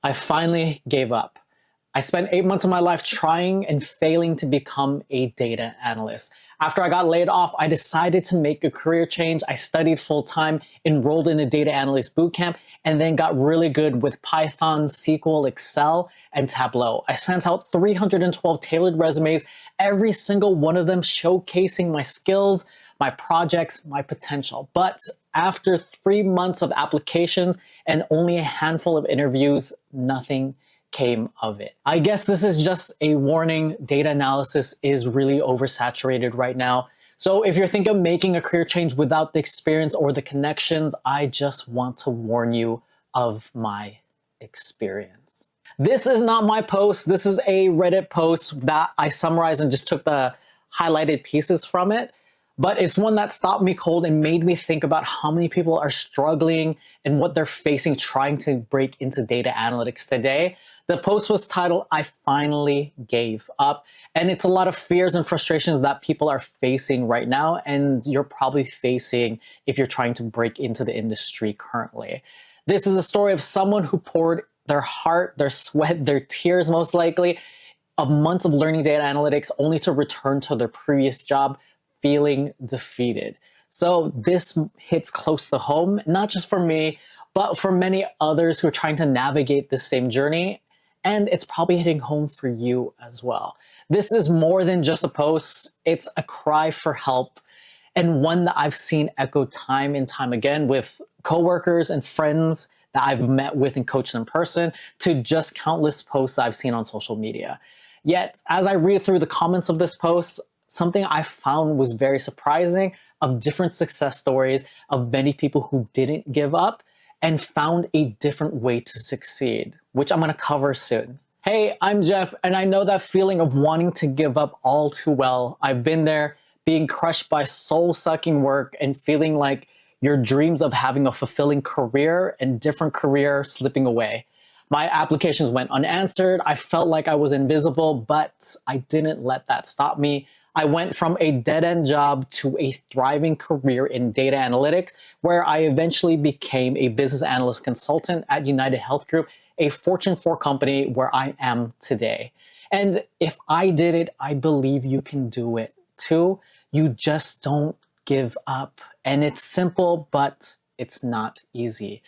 I finally gave up. I spent 8 months of my life trying and failing to become a data analyst. After I got laid off, I decided to make a career change. I studied full-time, enrolled in a data analyst bootcamp, and then got really good with Python, SQL, Excel, and Tableau. I sent out 312 tailored resumes, every single one of them showcasing my skills, my projects, my potential. But after 3 months of applications and only a handful of interviews, nothing came of it. I guess this is just a warning. Data analysis is really oversaturated right now. So if you're thinking of making a career change without the experience or the connections, I just want to warn you of my experience. This is not my post. This is a Reddit post that I summarized and just took the highlighted pieces from it. But it's one that stopped me cold and made me think about how many people are struggling and what they're facing trying to break into data analytics today. The post was titled, "I Finally Gave Up." And it's a lot of fears and frustrations that people are facing right now, and you're probably facing if you're trying to break into the industry currently. This is a story of someone who poured their heart, their sweat, their tears most likely, of months of learning data analytics only to return to their previous job feeling defeated. So this hits close to home, not just for me, but for many others who are trying to navigate the same journey. And it's probably hitting home for you as well. This is more than just a post. It's a cry for help, and one that I've seen echoed time and time again with coworkers and friends that I've met with and coached in person, to just countless posts that I've seen on social media. Yet, as I read through the comments of this post, something I found was very surprising of different success stories of many people who didn't give up and found a different way to succeed, which I'm gonna cover soon. Hey, I'm Jeff, and I know that feeling of wanting to give up all too well. I've been there, being crushed by soul-sucking work and feeling like your dreams of having a fulfilling career and different career slipping away. My applications went unanswered. I felt like I was invisible, but I didn't let that stop me. I went from a dead-end job to a thriving career in data analytics, where I eventually became a business analyst consultant at United Health Group, a Fortune 4 company where I am today. And if I did it, I believe you can do it too. You just don't give up. And it's simple, but it's not easy.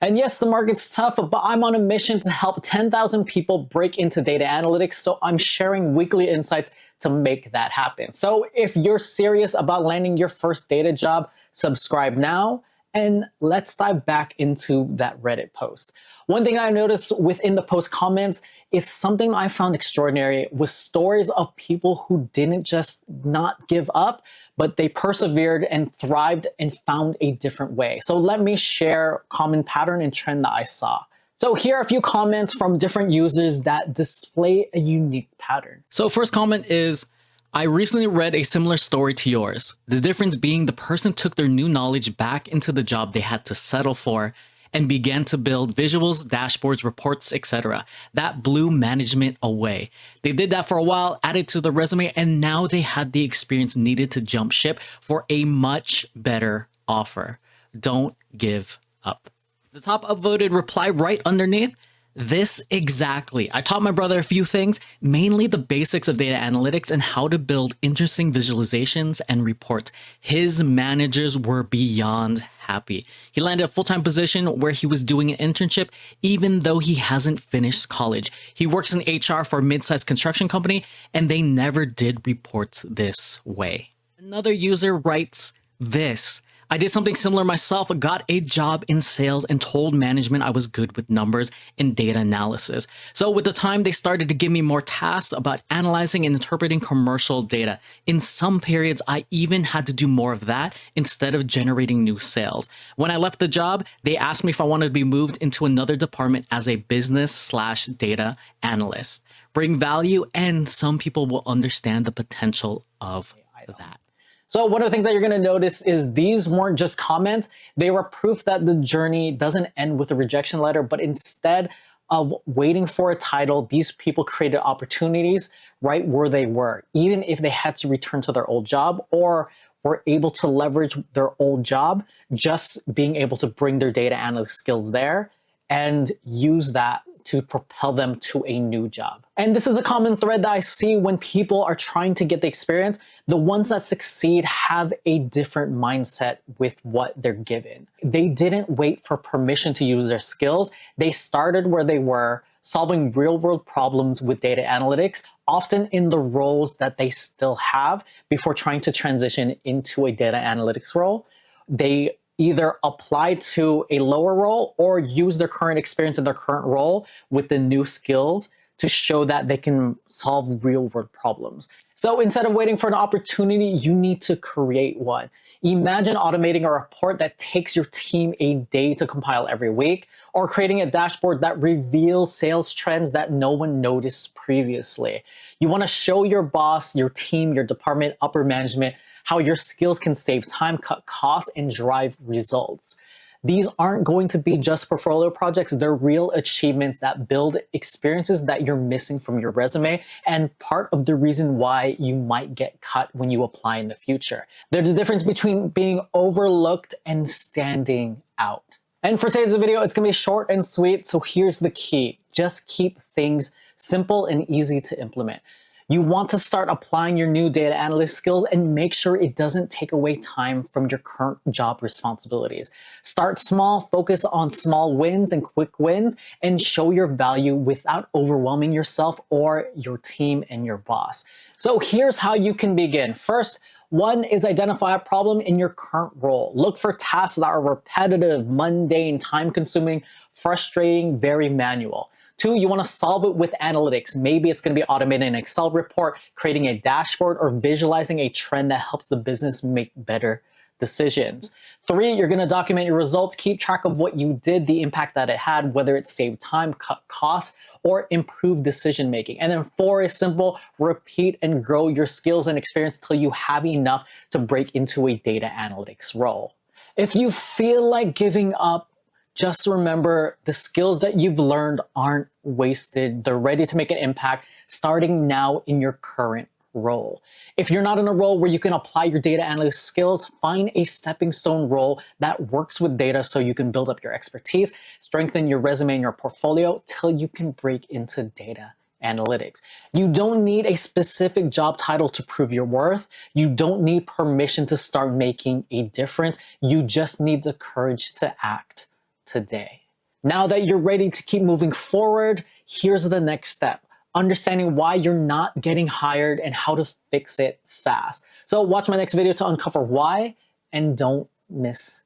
And yes, the market's tough, but I'm on a mission to help 10,000 people break into data analytics, so I'm sharing weekly insights to make that happen. So if you're serious about landing your first data job, subscribe now, and let's dive back into that Reddit post. One thing I noticed within the post comments, it's something I found extraordinary, was stories of people who didn't just not give up, but they persevered and thrived and found a different way. So let me share a common pattern and trend that I saw. So here are a few comments from different users that display a unique pattern. So first comment is, "I recently read a similar story to yours. The difference being the person took their new knowledge back into the job they had to settle for and began to build visuals, dashboards, reports, etc. That blew management away. They did that for a while, added to the resume, and now they had the experience needed to jump ship for a much better offer. Don't give up." The top upvoted reply right underneath, "This exactly. I taught my brother a few things, mainly the basics of data analytics and how to build interesting visualizations and reports. His managers were beyond happy. He landed a full-time position where he was doing an internship even though he hasn't finished college. He works in HR for a mid-sized construction company, and they never did reports this way." Another user writes this, "I did something similar myself, got a job in sales and told management I was good with numbers and data analysis. So with the time, they started to give me more tasks about analyzing and interpreting commercial data. In some periods, I even had to do more of that instead of generating new sales. When I left the job, they asked me if I wanted to be moved into another department as a business/data analyst. Bring value, and some people will understand the potential of that." So one of the things that you're going to notice is these weren't just comments. They were proof that the journey doesn't end with a rejection letter, but instead of waiting for a title, these people created opportunities right where they were, even if they had to return to their old job or were able to leverage their old job, just being able to bring their data analytics skills there and use that to propel them to a new job. And this is a common thread that I see when people are trying to get the experience. The ones that succeed have a different mindset with what they're given. They didn't wait for permission to use their skills. They started where they were, solving real-world problems with data analytics, often in the roles that they still have before trying to transition into a data analytics role. They either apply to a lower role or use their current experience in their current role with the new skills to show that they can solve real-world problems. So instead of waiting for an opportunity, you need to create one. Imagine automating a report that takes your team a day to compile every week, or creating a dashboard that reveals sales trends that no one noticed previously. You want to show your boss, your team, your department, upper management, how your skills can save time, cut costs, and drive results. These aren't going to be just portfolio projects. They're real achievements that build experiences that you're missing from your resume, and part of the reason why you might get cut when you apply in the future. They're the difference between being overlooked and standing out. And for today's video, it's gonna be short and sweet, so here's the key. Just keep things simple and easy to implement. You want to start applying your new data analyst skills and make sure it doesn't take away time from your current job responsibilities. Start small, focus on small wins and quick wins, and show your value without overwhelming yourself or your team and your boss. So here's how you can begin. First, one is identify a problem in your current role. Look for tasks that are repetitive, mundane, time-consuming, frustrating, very manual. Two, you want to solve it with analytics. Maybe it's going to be automating an Excel report, creating a dashboard, or visualizing a trend that helps the business make better decisions. Three, you're going to document your results, keep track of what you did, the impact that it had, whether it saved time, cut costs, or improved decision making. And then four is simple, repeat and grow your skills and experience till you have enough to break into a data analytics role. If you feel like giving up, just remember the skills that you've learned aren't wasted. They're ready to make an impact starting now in your current role. If you're not in a role where you can apply your data analyst skills, find a stepping stone role that works with data so you can build up your expertise, strengthen your resume and your portfolio till you can break into data analytics. You don't need a specific job title to prove your worth. You don't need permission to start making a difference. You just need the courage to act today. Now that you're ready to keep moving forward, here's the next step. Understanding why you're not getting hired and how to fix it fast. So watch my next video to uncover why, and don't miss